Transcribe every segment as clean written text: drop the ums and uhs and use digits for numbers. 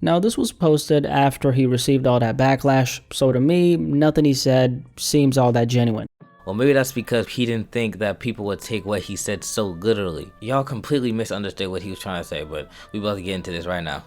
Now, this was posted after he received all that backlash, so to me, nothing he said seems all that genuine. Well, maybe that's because he didn't think that people would take what he said so literally. Y'all completely misunderstood what he was trying to say, but we about to get into this right now.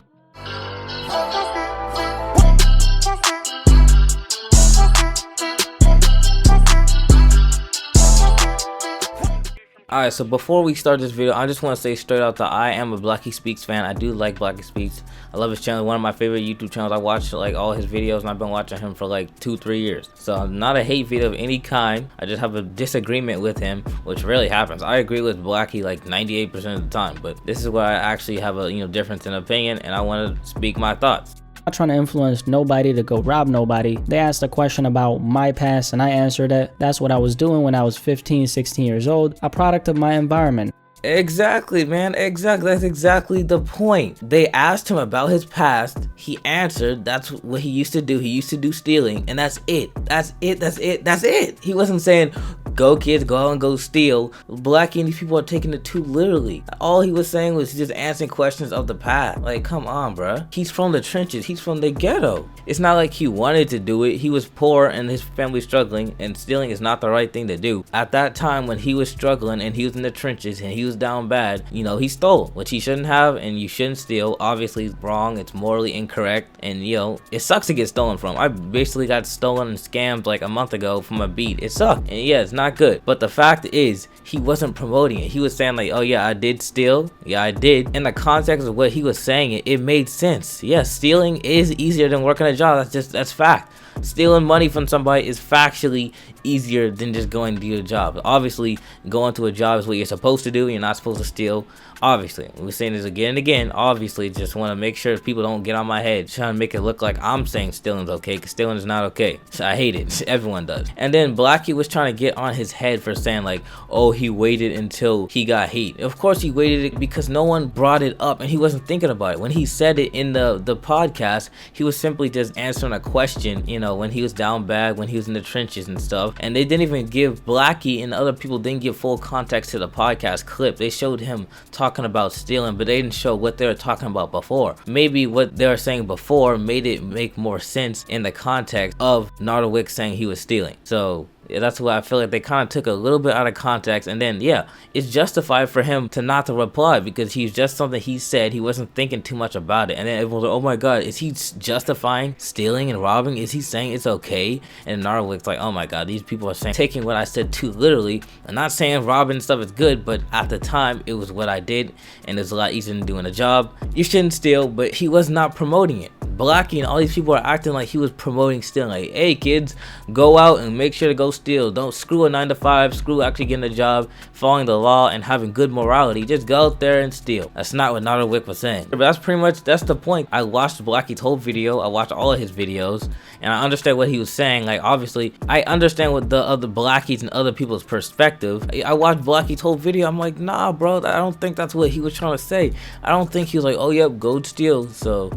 Alright, so before we start this video, I just want to say straight out that I am a BlackySpeakz fan. I do like BlackySpeakz. I love his channel, one of my favorite YouTube channels. I watch like all his videos and I've been watching him for like 2-3 years. So I'm not a hate video of any kind. I just have a disagreement with him, which rarely happens. I agree with Blacky like 98% of the time, but this is where I actually have a difference in opinion, and I want to speak my thoughts. Not trying to influence nobody to go rob nobody. They asked a question about my past and I answered it. That's what I was doing when I was 15, 16 years old, a product of my environment. Exactly, man. Exactly. That's exactly the point. They asked him about his past. He answered that's what he used to do. He used to do stealing, and that's it. That's it. That's it. That's it. He wasn't saying, go kids, go out and go steal. Blacky and these people are taking it too literally. All he was saying was just answering questions of the past. Like, come on, bruh. He's from the trenches. He's from the ghetto. It's not like he wanted to do it. He was poor and his family struggling, and stealing is not the right thing to do. At that time when he was struggling and he was in the trenches and he was down bad, he stole, which he shouldn't have, and you shouldn't steal. Obviously it's wrong, it's morally incorrect, and it sucks to get stolen from. I basically got stolen and scammed like a month ago from a beat. It sucked, and yeah, it's not good. But the fact is, he wasn't promoting it. He was saying like, oh yeah, I did steal. Yeah, I did. In the context of what he was saying, it made sense. Yeah, stealing is easier than working a job. That's fact. Stealing money from somebody is factually easier than just going to do your job. Obviously, going to a job is what you're supposed to do. You're not supposed to steal. Obviously, we're saying this again and again. Obviously, just want to make sure people don't get on my head trying to make it look like I'm saying stealing is okay, because stealing is not okay. So I hate it. Everyone does. And then Blacky was trying to get on his head for saying like, oh, he waited until he got hate. Of course he waited it because no one brought it up and he wasn't thinking about it. When he said it in the podcast, he was simply just answering a question, when he was down bad, when he was in the trenches and stuff. And they didn't even give Blacky, and other people didn't give full context to the podcast clip. They showed him talking about stealing, but they didn't show what they were talking about before. Maybe what they were saying before made it make more sense in the context of Nardo Wick saying he was stealing. So yeah, that's why I feel like they kind of took a little bit out of context, and then yeah, it's justified for him to not to reply because he's just something he said. He wasn't thinking too much about it, and then everyone's like, oh my god, is he justifying stealing and robbing? Is he saying it's okay? And Nardo Wick's like, oh my god, these people are saying taking what I said too literally. I'm not saying robbing and stuff is good, but at the time it was what I did, and it's a lot easier than doing a job. You shouldn't steal, but he was not promoting it. Blacky and all these people are acting like he was promoting stealing. Like, hey kids, go out and make sure to go steal. Don't screw a 9-to-5, screw actually getting a job, following the law and having good morality. Just go out there and steal. That's not what Nardo Wick was saying. But that's the point. I watched Blacky's whole video. I watched all of his videos, and I understand what he was saying. Like, obviously, I understand what the other Blackies and other people's perspective. I watched Blacky's whole video. I'm like, nah, bro, I don't think that's what he was trying to say. I don't think he was like, oh, yep, go steal. So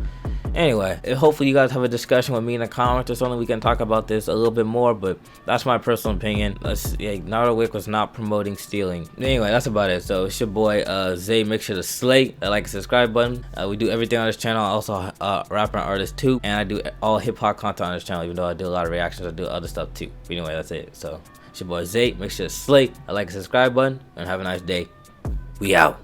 anyway, hopefully you guys have a discussion with me in the comments or something. We can talk about this a little bit more, but that's my personal opinion. Nardo Wick was not promoting stealing. Anyway, that's about it. So it's your boy Zay. Make sure to slate that like and subscribe button. We do everything on this channel. I also rapper and artist too, and I do all hip-hop content on this channel, even though I do a lot of reactions. I do other stuff too. But anyway, that's it. So it's your boy Zay. Make sure to slate that like and subscribe button, and have a nice day. We out.